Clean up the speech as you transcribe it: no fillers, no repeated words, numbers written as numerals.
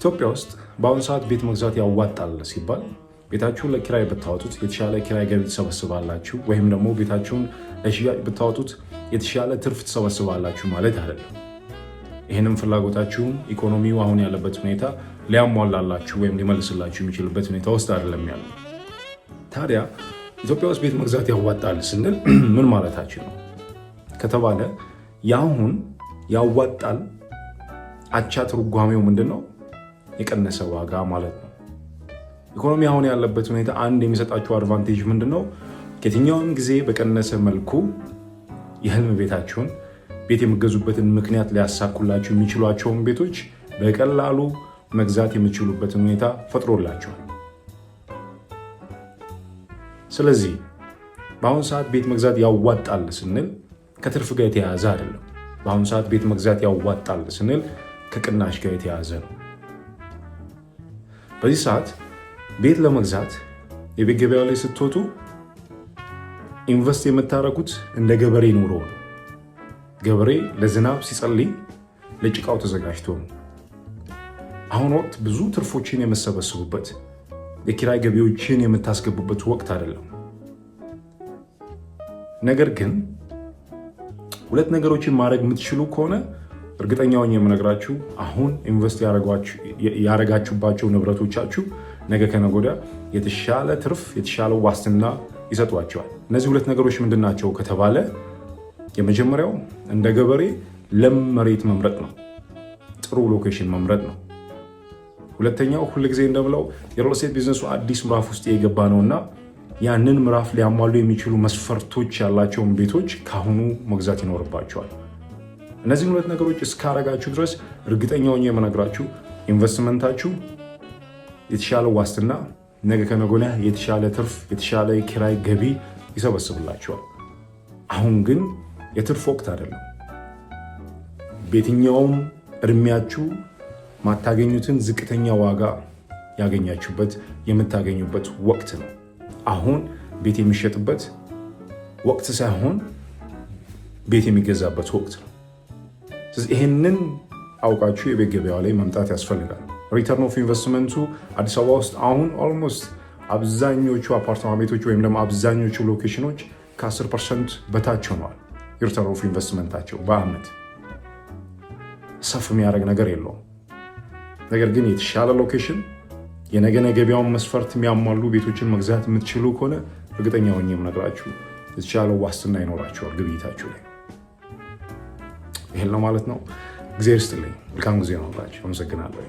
ኢትዮጵያ ውስጥ በአሁኑ ሰዓት ቤት መግዛት ያዋጣል ሲባል ቤታችሁን ለኪራይ ብታወጡት የተሻለ ኪራይ ገቢ ትሰበስባላችሁ ወይም ደግሞ ቤታችሁን ለሽያጭ ብታወጡት የተሻለ ትርፍ ትሰበስባላችሁ ማለት አይደለም። ይህንም ፍላጎታችሁን ኢኮኖሚው አሁን ያለበት ሁኔታ ሊያሟላላችሁ ወይም ሊመልስላችሁ የሚችልበት ሁኔታ ውስጥ አይደለም ያለው። ታዲያ ኢትዮጵያ ውስጥ ቤት መግዛት ያዋጣል ስንል ምን ማለታችን ነው ከተባለ ያሁን ያዋጣል አቻ ትርጓሜው ምንድነው? የቀነሰ ዋጋ ማለት ነው። ኢኮኖሚ አሁን ያለበት ሁኔታ አንድ የሚሰጣችሁ አድቫንቴጅ ምንድነው? ከየትኛውም ጊዜ በቀነሰ መልኩ የህልም ቤታችሁን ቤት የምገዙበትን ምክንያት ሊያሳኩላችሁ የሚችሏቸውን ቤቶች በቀላሉ መግዛት የሚችሉበትን ሁኔታ ፈጥሮላችኋል። ስለዚህ በአሁኑ ሰዓት ቤት መግዛት ያዋጣል ስንል ከትርፍ ጋር የተያያዘ አይደለም። በአሁኑ ሰዓት ቤት መግዛት ያዋጣል ስንል ከቅናሽ ጋር የተያያዘ ነው። በዚህ ሰዓት ቤት ለመግዛት የቤት ገበያው ላይ ስትወጡ ኢንቨስት የምታደርጉት እንደ ገበሬ ኑሮ ነው። ገበሬ ለዝናብ ሲጸልይ ለጭቃው ተዘጋጅቶ ነው። አሁን ወቅት ብዙ ትርፎችን የምትሰበስቡበት የኪራይ ገቢዎችን የምታስገቡበት ወቅት አይደለም። ነገር ግን ሁለት ነገሮችን ማድረግ የምትችሉ ከሆነ እርግጠኛውን የምነግራችሁ አሁን ኢንቨስት ያረጋችሁባቸው ንብረቶቻችሁ ነገ ከነገ ወዲያ የተሻለ ትርፍ የተሻለ ዋስትና ይሰጧቸዋል። እነዚህ ሁለት ነገሮች ምንድን ናቸው ከተባለ የመጀመሪያው እንደ ገበሬ ለም መሬት መምረጥ ነው፣ ጥሩ ሎኬሽን መምረጥ ነው። ሁለተኛው ሁልጊዜ እንደምለው የሪል ስቴት ቢዝነሱ አዲስ ምዕራፍ ውስጥ የገባ ነውና ያንን ምዕራፍ ሊያሟሉ የሚችሉ መስፈርቶች ያላቸውን ቤቶች ካሁኑ መግዛት ይኖርባቸዋል። እነዚህ ሁለት ነገሮች እስካረጋችሁ ድረስ እርግጠኛውን የምነግራችሁ ኢንቨስትመንታችሁ የተሻለ ዋስትና ነገ ከነገ ወዲያ የተሻለ ትርፍ የተሻለ የኪራይ ገቢ ይሰበስብላችኋል። አሁን ግን የትርፍ ወቅት አይደለም። በየትኛውም እድሜያችሁ ማታገኙትን ዝቅተኛ ዋጋ ያገኛችሁበት የምታገኙበት ወቅት ነው። አሁን ቤት የሚሸጥበት ወቅት ሳይሆን ቤት የሚገዛበት ወቅት ነው። ስለዚህ ይህንን አውቃችሁ የቤት ገበያው ላይ መምጣት ያስፈልጋል። ሪተርን ኦፍ ኢንቨስትመንቱ አዲስ አበባ ውስጥ አሁን ኦልሞስት አብዛኞቹ አፓርታማ ቤቶች ወይም ደግሞ አብዛኞቹ ሎኬሽኖች ከ10% በታች ሆነዋል። ሪተርን ኦፍ ኢንቨስትመንታቸው በአመት ሰፍ የሚያደርግ ነገር የለውም። ነገር ግን የተሻለ ሎኬሽን የነገ ገበያውን መስፈርት የሚያሟሉ ቤቶችን መግዛት የምትችሉ ከሆነ እርግጠኛ ሆኜ የምነግራችሁ የተሻለ ዋስትና ይኖራችኋል ግብይታችሁ ላይ። ይሄን ነው ማለት ነው። እግዚአብሔር ይስጥልኝ። መልካም ጊዜ ነው። አመሰግናለሁ።